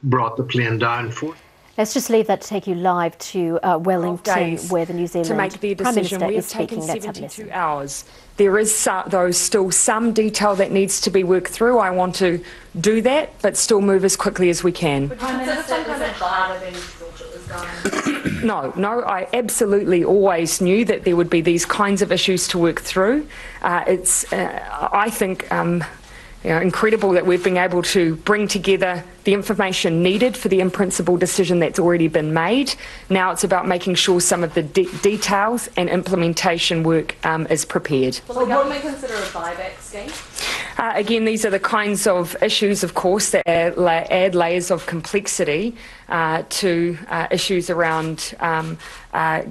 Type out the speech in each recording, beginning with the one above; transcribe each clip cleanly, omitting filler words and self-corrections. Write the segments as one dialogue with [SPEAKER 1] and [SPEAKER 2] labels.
[SPEAKER 1] brought the plane down for.
[SPEAKER 2] Let's just leave that to take you live to Wellington, where the New Zealand
[SPEAKER 3] to make their decision.
[SPEAKER 2] Prime Minister
[SPEAKER 3] We have
[SPEAKER 2] is
[SPEAKER 3] taken
[SPEAKER 2] speaking. Let's have a
[SPEAKER 3] 72
[SPEAKER 2] listen.
[SPEAKER 3] hours. There is, though, still some detail that needs to be worked through. I want to do that, but still move as quickly as we can.
[SPEAKER 4] Prime Minister, is it harder than you thought it was going?
[SPEAKER 3] No, I absolutely always knew that there would be these kinds of issues to work through. I think, incredible that we've been able to bring together the information needed for the in-principle decision that's already been made. Now it's about making sure some of the details and implementation work is prepared.
[SPEAKER 4] Will the government consider a buyback scheme?
[SPEAKER 3] Again, these are the kinds of issues, of course, that add layers of complexity to issues around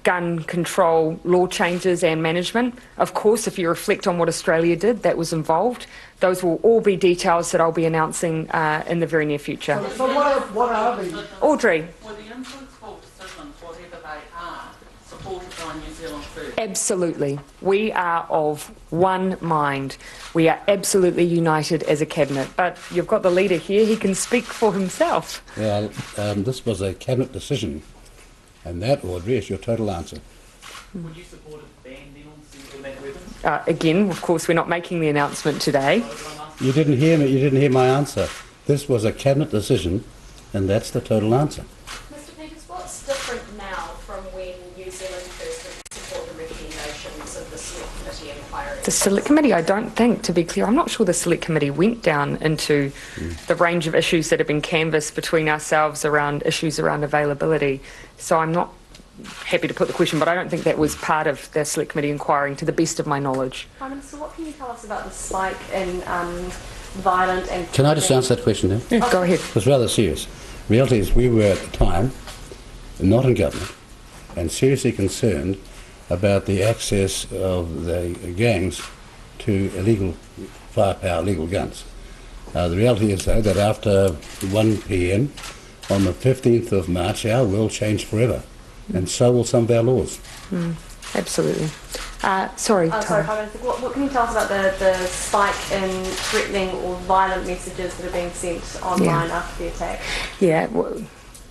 [SPEAKER 3] gun control, law changes and management. Of course, if you reflect on what Australia did, that was involved. Those will all be details that I'll be announcing in the very near future.
[SPEAKER 5] So what are the...
[SPEAKER 3] Audrey.
[SPEAKER 6] Were the in-principle decisions, whatever they are, supported by New Zealand First?
[SPEAKER 3] Absolutely. We are of one mind. We are absolutely united as a cabinet. But you've got the leader here. He can speak for himself.
[SPEAKER 7] Well, this was a cabinet decision, and that, Audrey, is your total answer.
[SPEAKER 8] Would you support a ban then on automatic weapons?
[SPEAKER 3] Again, of course, we're not making the announcement today.
[SPEAKER 7] You didn't hear me. You didn't hear my answer. This was a cabinet decision, and that's the total answer.
[SPEAKER 4] Mr Peters, what's different now from when New Zealand first supported the recommendations of the Select Committee inquiry?
[SPEAKER 3] The Select Committee, I don't think, to be clear, I'm not sure the Select Committee went down into the range of issues that have been canvassed between ourselves around issues around availability. So I'm not happy to put the question, but I don't think that was part of the Select Committee inquiring, to the best of my knowledge.
[SPEAKER 4] Prime Minister, what can you tell us about the spike in violent and...
[SPEAKER 7] Can I just answer that question now?
[SPEAKER 3] Yeah, go ahead.
[SPEAKER 7] It was rather serious. Reality is we were at the time not in government and seriously concerned about the access of the gangs to illegal firepower, illegal guns. The reality is, though, that after 1 p.m. on the 15th of March, our world changed forever, and so will some of our laws.
[SPEAKER 3] Absolutely. Sorry,
[SPEAKER 4] Prime Minister, what can you tell us about the spike in threatening or violent messages that are being sent online after the attack?
[SPEAKER 3] Yeah,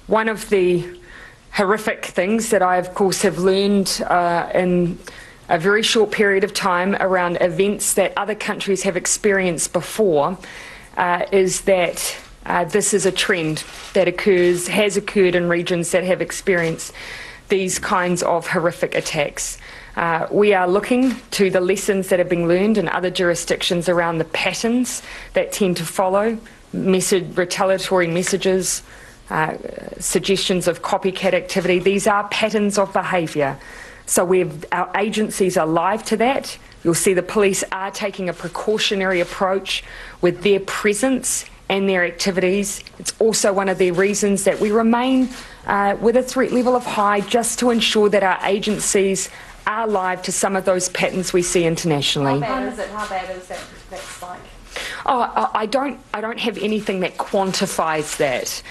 [SPEAKER 3] one of the horrific things that I, of course, have learned in a very short period of time around events that other countries have experienced before is that this is a trend that has occurred in regions that have experienced these kinds of horrific attacks. We are looking to the lessons that have been learned in other jurisdictions around the patterns that tend to follow, retaliatory messages, suggestions of copycat activity. These are patterns of behaviour. So our agencies are live to that. You'll see the police are taking a precautionary approach with their presence and their activities. It's also one of the reasons that we remain with a threat level of high, just to ensure that our agencies are live to some of those patterns we see internationally.
[SPEAKER 4] How bad is it? How bad is that spike?
[SPEAKER 3] Oh, I don't have anything that quantifies that.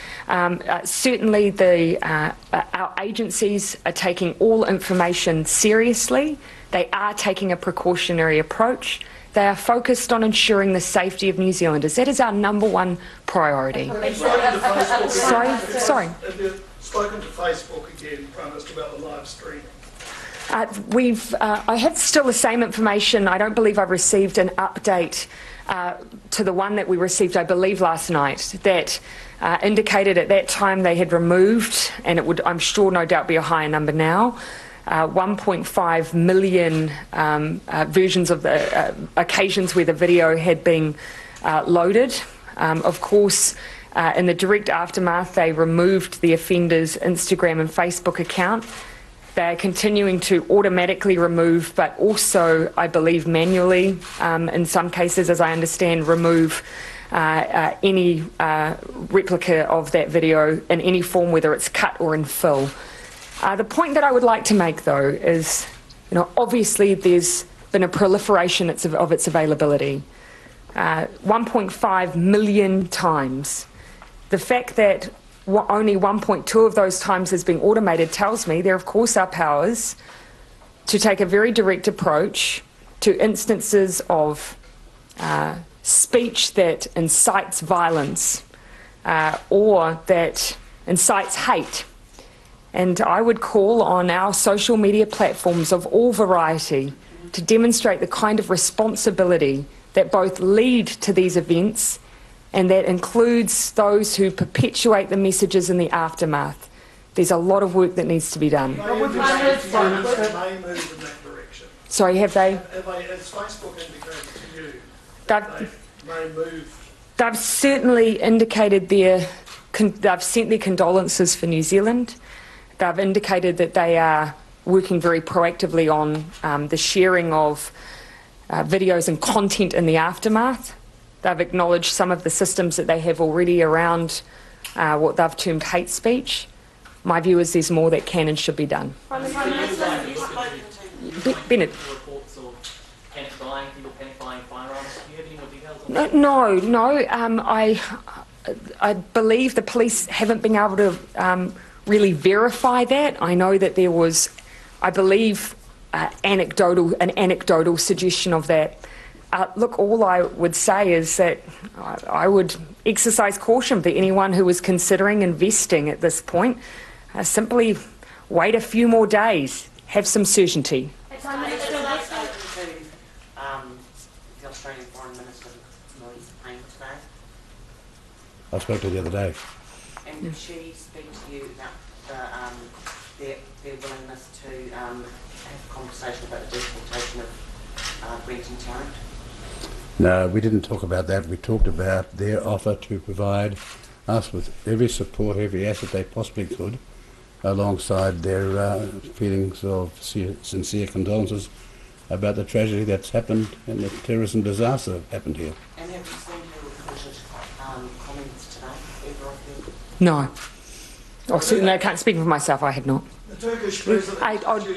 [SPEAKER 3] Certainly, our agencies are taking all information seriously. They are taking a precautionary approach. They are focused on ensuring the safety of New Zealanders. That is our number one priority. Sorry.
[SPEAKER 5] Have you spoken to Facebook again, Prime Minister, about the live streaming?
[SPEAKER 3] I have still the same information. I don't believe I've received an update to the one that we received, I believe, last night, that indicated at that time they had removed, and it would, I'm sure, no doubt, be a higher number now, 1.5 million versions of the occasions where the video had been loaded. Of course, in the direct aftermath, they removed the offender's Instagram and Facebook account. They're continuing to automatically remove, but also, I believe, manually, in some cases, as I understand, remove any replica of that video in any form, whether it's cut or in fill. The point that I would like to make, though, is, obviously there's been a proliferation of its availability. 1.5 million times. The fact that only 1.2 of those times has been automated tells me there, of course, are powers to take a very direct approach to instances of speech that incites violence or that incites hate. And I would call on our social media platforms of all variety to demonstrate the kind of responsibility that both lead to these events and that includes those who perpetuate the messages in the aftermath. There's a lot of work that needs to be done.
[SPEAKER 5] May move in that direction.
[SPEAKER 3] Sorry, have they?
[SPEAKER 5] Has Facebook indicated to you
[SPEAKER 3] They've,
[SPEAKER 5] they may move?
[SPEAKER 3] they've certainly indicated they've sent their condolences for New Zealand. They've indicated that they are working very proactively on the sharing of videos and content in the aftermath. They've acknowledged some of the systems that they have already around what they've termed hate speech. My view is there's more that can and should be done. Bennett.
[SPEAKER 8] Reports of panic buying, people panic buying firearms. Do you have any more details on
[SPEAKER 3] No. I believe the police haven't been able to really verify that. I know that there was, I believe, an anecdotal suggestion of that. Look, all I would say is that I would exercise caution for anyone who is considering investing at this point. Simply wait a few more days, have some certainty.
[SPEAKER 6] The Australian Foreign Minister, Louise Payne, today.
[SPEAKER 7] I spoke to her the other day.
[SPEAKER 6] And did she speak to you about their willingness to have a conversation about the deportation of Brenton Tarrant?
[SPEAKER 7] No, we didn't talk about that. We talked about their offer to provide us with every support, every asset they possibly could, alongside their feelings of sincere condolences about the tragedy that's happened and the terrorism disaster that happened here.
[SPEAKER 6] And have you seen her reported comments today, either of you?
[SPEAKER 3] No. Oh, certainly I can't speak for myself, I had not.
[SPEAKER 5] The Turkish president.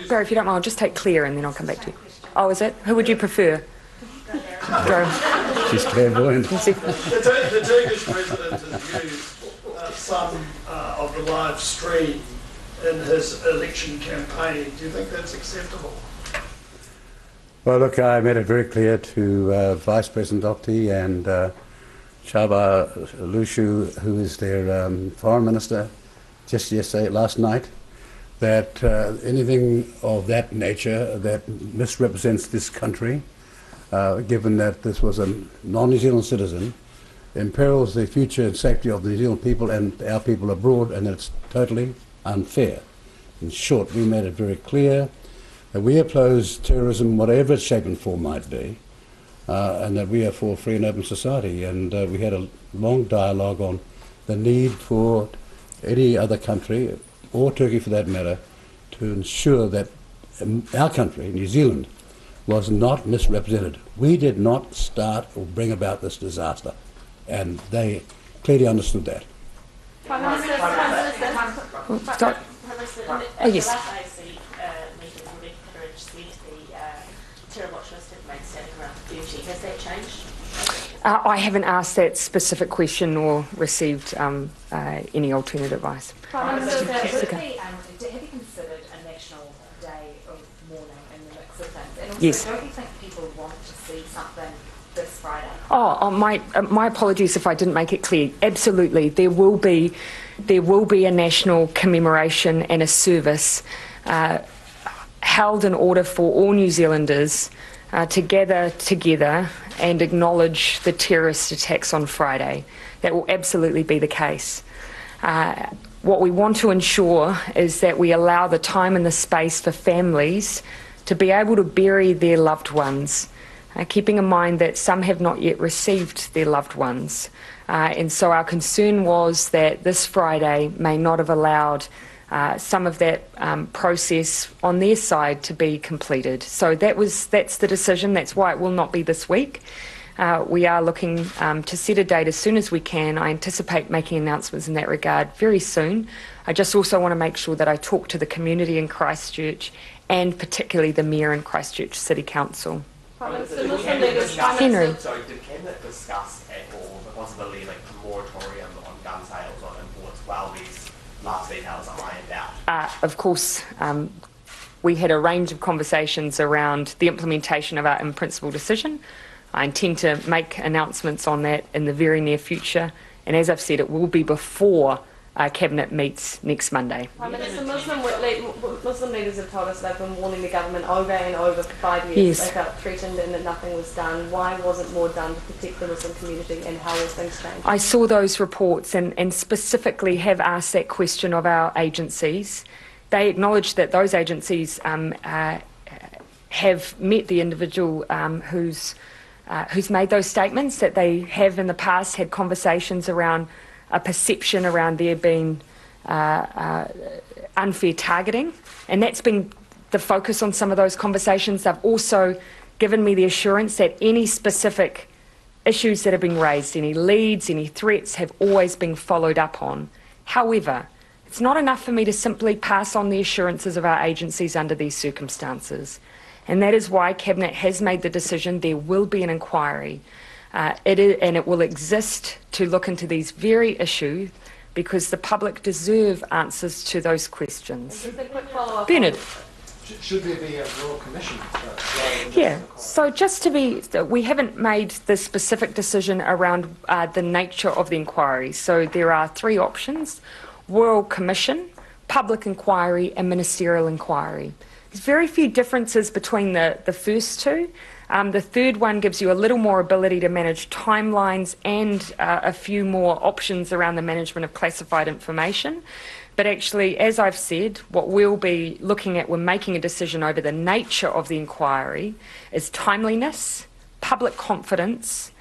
[SPEAKER 3] Barry, if you don't mind, I'll just take Claire and then I'll come back to you. Oh, is it? Who would you prefer?
[SPEAKER 7] She's clairvoyant.
[SPEAKER 5] The Turkish president has used some of the live stream in his election campaign. Do you think that's acceptable?
[SPEAKER 7] Well, look, I made it very clear to Vice President Okti and Shaba Lushu, who is their foreign minister, just last night, that anything of that nature that misrepresents this country, given that this was a non-New Zealand citizen, imperils the future and safety of the New Zealand people and our people abroad, and it's totally unfair. In short, we made it very clear that we oppose terrorism, whatever its shape and form might be, and that we are for a free and open society. And we had a long dialogue on the need for any other country, or Turkey for that matter, to ensure that our country, New Zealand, was not misrepresented. We did not start or bring about this disaster, and they clearly understood that.
[SPEAKER 3] Oh, yes.
[SPEAKER 4] Has that changed?
[SPEAKER 3] I haven't asked that specific question or received any alternate advice.
[SPEAKER 4] Prime Minister, have you considered a national day of mourning in the mix of things? And also,
[SPEAKER 3] Yes.
[SPEAKER 4] don't you think people want to see something this Friday?
[SPEAKER 3] My apologies if I didn't make it clear. Absolutely, there will be a national commemoration and a service held in order for all New Zealanders to gather together and acknowledge the terrorist attacks on Friday. That will absolutely be the case. What we want to ensure is that we allow the time and the space for families to be able to bury their loved ones, keeping in mind that some have not yet received their loved ones. And so our concern was that this Friday may not have allowed some of that process on their side to be completed. So that's the decision. That's why it will not be this week. We are looking to set a date as soon as we can. I anticipate making announcements in that regard very soon. I just also want to make sure that I talk to the community in Christchurch and particularly the Mayor and Christchurch City Council.
[SPEAKER 8] Henry.
[SPEAKER 1] So did Cabinet discuss at all the possibility of a moratorium on gun sales on imports while these last details are ironed out?
[SPEAKER 3] Of course, we had a range of conversations around the implementation of our in-principle decision. I intend to make announcements on that in the very near future, And as I've said, it will be before Cabinet meets next Monday.
[SPEAKER 4] Prime Minister, Muslim leaders have told us they've been warning the government over and over for 5 years.
[SPEAKER 3] Yes.
[SPEAKER 4] They felt threatened and that nothing was done. Why wasn't more done to protect the Muslim community, and how will things change?
[SPEAKER 3] I saw those reports and specifically have asked that question of our agencies. They acknowledged that those agencies have met the individual who's made those statements, that they have in the past had conversations around a perception around there being unfair targeting, and that's been the focus on some of those conversations. They've also given me the assurance that any specific issues that have been raised, any leads, any threats, have always been followed up on. However, it's not enough for me to simply pass on the assurances of our agencies under these circumstances, and that is why Cabinet has made the decision there will be an inquiry. It will exist to look into these very issues because the public deserve answers to those questions.
[SPEAKER 4] Just a quick follow-up.
[SPEAKER 3] Bernard.
[SPEAKER 9] Should there be a royal commission?
[SPEAKER 3] Yeah, so just to be, we haven't made the specific decision around the nature of the inquiry. So there are 3 options: royal commission, public inquiry and ministerial inquiry. There's very few differences between the first two. The third one gives you a little more ability to manage timelines and a few more options around the management of classified information. But actually, as I've said, what we'll be looking at when making a decision over the nature of the inquiry is timeliness, public confidence,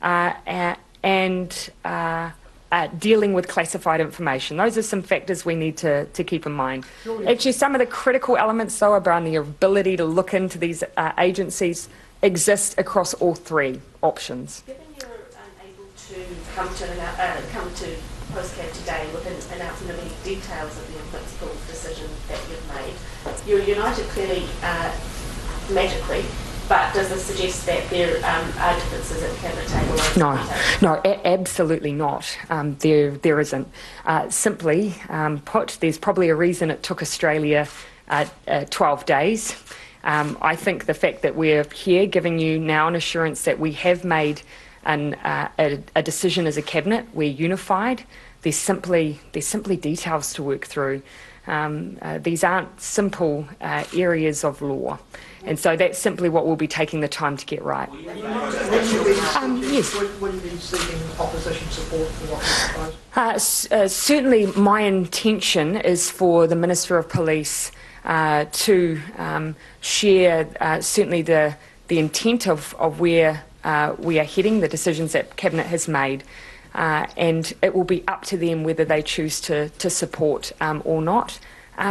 [SPEAKER 3] and dealing with classified information. Those are some factors we need to keep in mind. Actually, some of the critical elements, though, around the ability to look into these agencies exist across all 3 options.
[SPEAKER 4] Given you're unable to come to PostCab today with an announcement of any details of the in-principle decision that you've made, you're united clearly magically, but does this suggest that there are differences at the Cabinet table?
[SPEAKER 3] No, absolutely not. There isn't. Simply put, there's probably a reason it took Australia 12 days. I think the fact that we're here giving you now an assurance that we have made a decision as a Cabinet, we're unified. There's simply details to work through. These aren't simple areas of law. And so that's simply what we'll be taking the time to get right. Yes.
[SPEAKER 9] Will you be seeking opposition support for what you propose?
[SPEAKER 3] Certainly my intention is for the Minister of Police to share certainly the intent of where we are heading, the decisions that Cabinet has made, and it will be up to them whether they choose to support or not.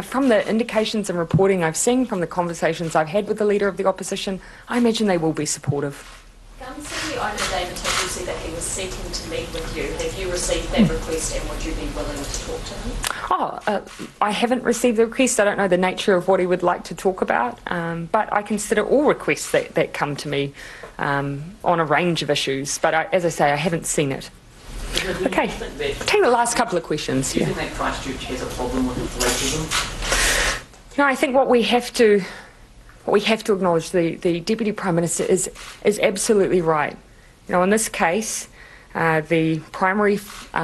[SPEAKER 3] From the indications and reporting I've seen, from the conversations I've had with the Leader of the Opposition, I imagine they will be supportive.
[SPEAKER 4] City owner David Tickle said that he was seeking to meet with you. Have you received that request, and would you be willing to talk to him?
[SPEAKER 3] I haven't received the request. I don't know the nature of what he would like to talk about, but I consider all requests that come to me on a range of issues. But as I say, I haven't seen it. Okay, take the last couple of questions.
[SPEAKER 8] Do you think that Christchurch has a problem with racism?
[SPEAKER 3] No, I think what we have to acknowledge, the Deputy Prime Minister is absolutely right. You know, in this case, the primary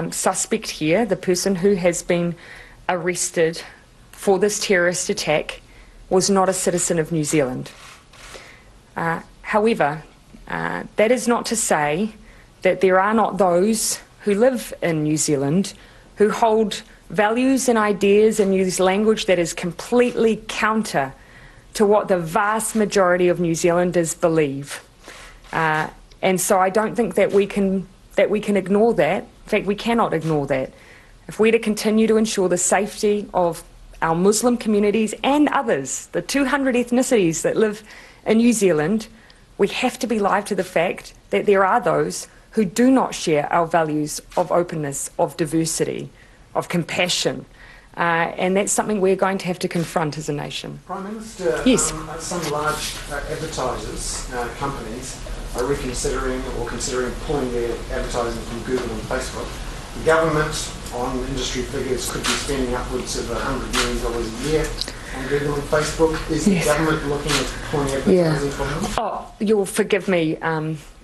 [SPEAKER 3] suspect here, the person who has been arrested for this terrorist attack, was not a citizen of New Zealand. However, that is not to say that there are not those who live in New Zealand who hold values and ideas and use language that is completely counter to what the vast majority of New Zealanders believe. And so I don't think that we can ignore that. In fact, we cannot ignore that. If we're to continue to ensure the safety of our Muslim communities and others, the 200 ethnicities that live in New Zealand, we have to be alive to the fact that there are those who do not share our values of openness, of diversity, of compassion. And that's something we're going to have to confront as a nation.
[SPEAKER 9] Prime Minister,
[SPEAKER 3] yes.
[SPEAKER 9] Some large advertisers, companies, are reconsidering or considering pulling their advertising from Google and Facebook. The government, on industry figures, could be spending upwards of $100 million a year on Google and Facebook. Is the government looking at pulling advertising from them? Oh,
[SPEAKER 3] you'll forgive me,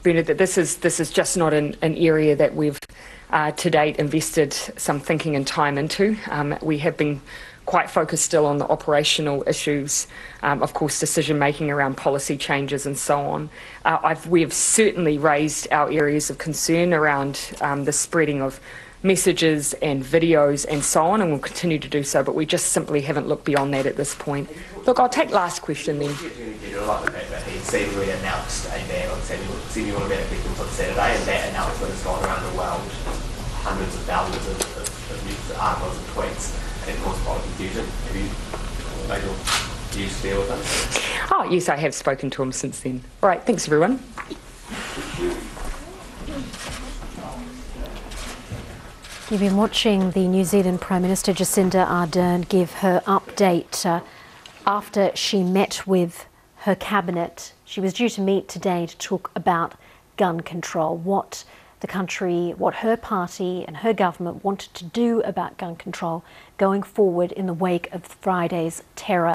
[SPEAKER 3] Bernard, that this is just not an area that we've to date invested some thinking and time into. We have been quite focused still on the operational issues, of course, decision making around policy changes and so on. We have certainly raised our areas of concern around the spreading of messages and videos and so on, and we'll continue to do so, but we just simply haven't looked beyond that at this point. Look, I'll take last question then.
[SPEAKER 1] You like the fact that he seemingly announced a ban on semi-automatic weapons on Saturday, and that announcement has gone around the world, hundreds of thousands of news articles and tweets, and it caused a lot of confusion. Have you made your views clear with him?
[SPEAKER 3] Oh, yes, I have spoken to him since then. All right, thanks everyone.
[SPEAKER 2] You've been watching the New Zealand Prime Minister Jacinda Ardern give her update after she met with her cabinet. She was due to meet today to talk about gun control, what the country, what her party and her government wanted to do about gun control going forward in the wake of Friday's terror.